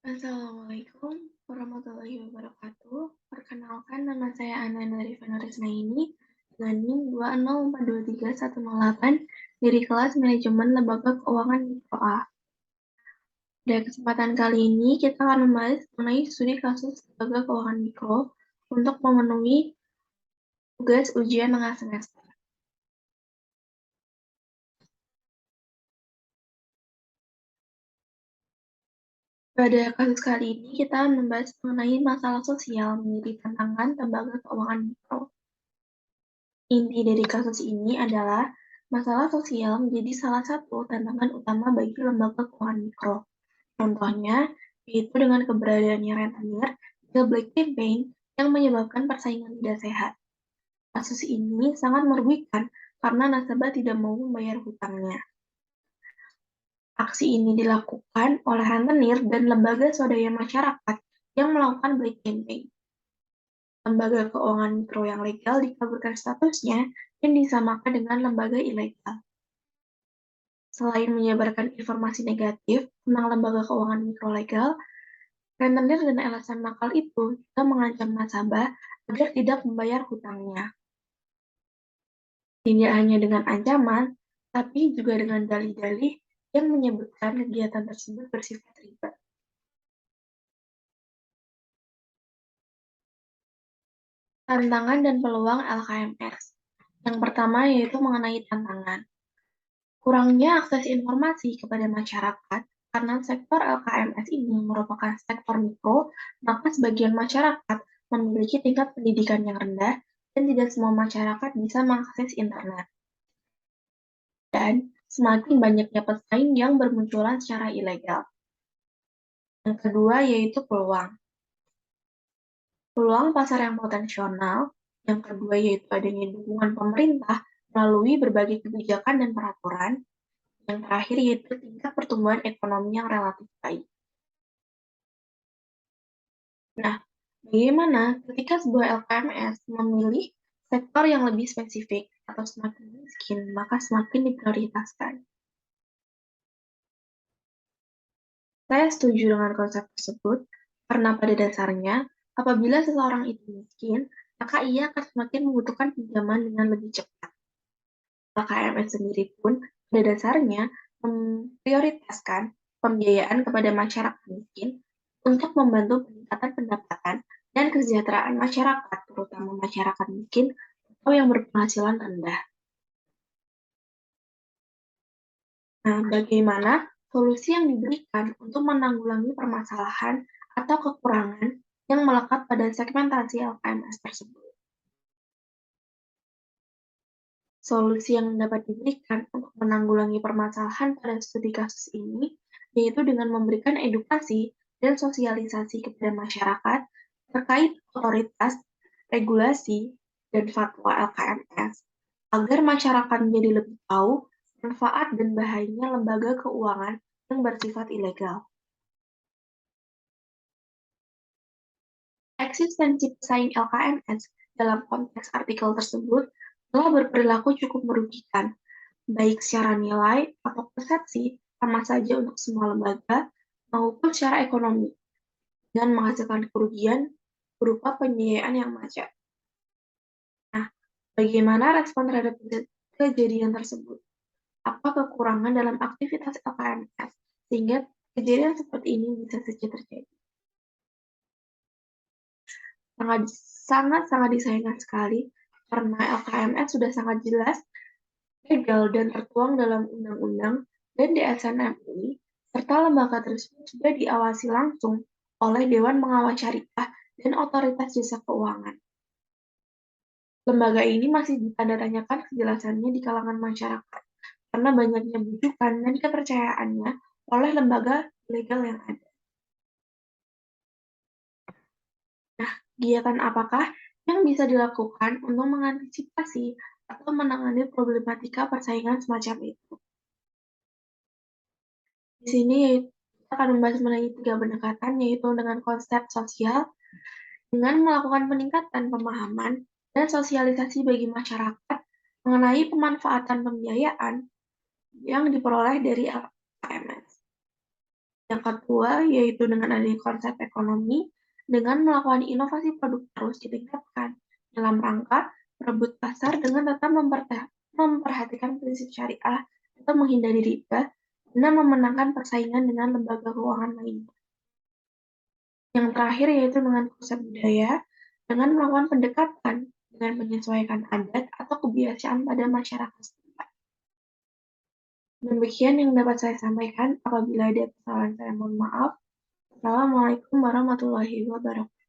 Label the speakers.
Speaker 1: Assalamualaikum warahmatullahi wabarakatuh. Perkenalkan, nama saya Ananda Rifanurisnaini dengan NIM 204231108 dari kelas Manajemen Lembaga Keuangan Mikro A. Pada kesempatan kali ini, kita akan membahas mengenai studi kasus lembaga keuangan mikro untuk memenuhi tugas ujian tengah semester. Pada kasus kali ini, kita membahas mengenai masalah sosial menjadi tantangan lembaga keuangan mikro. Inti dari kasus ini adalah masalah sosial menjadi salah satu tantangan utama bagi lembaga keuangan mikro. Contohnya, yaitu dengan keberadaannya rentenir dan black campaign yang menyebabkan persaingan tidak sehat. Kasus ini sangat merugikan karena nasabah tidak mau membayar hutangnya. Aksi ini dilakukan oleh rentenir dan lembaga swadaya masyarakat yang melakukan black campaign. Lembaga keuangan mikro yang legal dikabulkan statusnya dan disamakan dengan lembaga ilegal. Selain menyebarkan informasi negatif tentang lembaga keuangan mikro legal, rentenir dan LSM nakal itu juga mengancam nasabah agar tidak membayar hutangnya. Tidak hanya dengan ancaman, tapi juga dengan dalih-dalih yang menyebutkan kegiatan tersebut bersifat riba. Tantangan dan peluang LKMS. Yang pertama yaitu mengenai tantangan. Kurangnya akses informasi kepada masyarakat karena sektor LKMS ini merupakan sektor mikro, maka sebagian masyarakat memiliki tingkat pendidikan yang rendah dan tidak semua masyarakat bisa mengakses internet. Dan semakin banyaknya pesaing yang bermunculan secara ilegal. Yang kedua yaitu peluang. Peluang pasar yang potensial. Yang kedua yaitu adanya dukungan pemerintah melalui berbagai kebijakan dan peraturan. Yang terakhir yaitu tingkat pertumbuhan ekonomi yang relatif baik. Nah, bagaimana ketika sebuah LKMS memilih sektor yang lebih spesifik atau semakin miskin, maka semakin diprioritaskan? Saya setuju dengan konsep tersebut, karena pada dasarnya, apabila seseorang itu miskin, maka ia akan semakin membutuhkan pinjaman dengan lebih cepat. LKMS sendiri pun pada dasarnya memprioritaskan pembiayaan kepada masyarakat miskin untuk membantu peningkatan pendapatan dan kesejahteraan masyarakat, terutama masyarakat miskin atau yang berpenghasilan rendah. Nah, bagaimana solusi yang diberikan untuk menanggulangi permasalahan atau kekurangan yang melekat pada segmentasi LKMS tersebut? Solusi yang dapat diberikan untuk menanggulangi permasalahan pada studi kasus ini yaitu dengan memberikan edukasi dan sosialisasi kepada masyarakat terkait otoritas, regulasi, dan fatwa LKMS, agar masyarakat menjadi lebih tahu manfaat dan bahayanya lembaga keuangan yang bersifat ilegal. Eksistensi pesaing LKMS dalam konteks artikel tersebut telah berperilaku cukup merugikan, baik secara nilai atau persepsi sama saja untuk semua lembaga maupun secara ekonomi, dengan menghasilkan kerugian berupa pembiayaan yang macet. Nah, bagaimana respon terhadap kejadian tersebut? Apa kekurangan dalam aktivitas LKMS sehingga kejadian seperti ini bisa saja terjadi? Sangat disayangkan sekali karena LKMS sudah sangat jelas legal dan tertuang dalam undang-undang dan DSN MUI, serta lembaga tersebut sudah diawasi langsung oleh Dewan Pengawas Syariah dan Otoritas Jasa Keuangan. Lembaga ini masih ditanda-tanyakan kejelasannya di kalangan masyarakat karena banyaknya bujukan dan kepercayaannya oleh lembaga legal yang ada. Nah, kegiatan apakah yang bisa dilakukan untuk mengantisipasi atau menangani problematika persaingan semacam itu? Di sini kita akan membahas mengenai 3 pendekatan, yaitu dengan konsep sosial, dengan melakukan peningkatan pemahaman dan sosialisasi bagi masyarakat mengenai pemanfaatan pembiayaan yang diperoleh dari LKMS. Yang kedua, yaitu dengan adanya konsep ekonomi, dengan melakukan inovasi produk terus ditingkatkan dalam rangka merebut pasar dengan tetap memperhatikan prinsip syariah atau menghindari riba, guna memenangkan persaingan dengan lembaga keuangan lainnya. Yang terakhir yaitu dengan konsep budaya, dengan melakukan pendekatan dengan menyesuaikan adat atau kebiasaan pada masyarakat setempat. Demikian yang dapat saya sampaikan. Apabila ada kesalahan, saya mohon maaf. Assalamualaikum warahmatullahi wabarakatuh.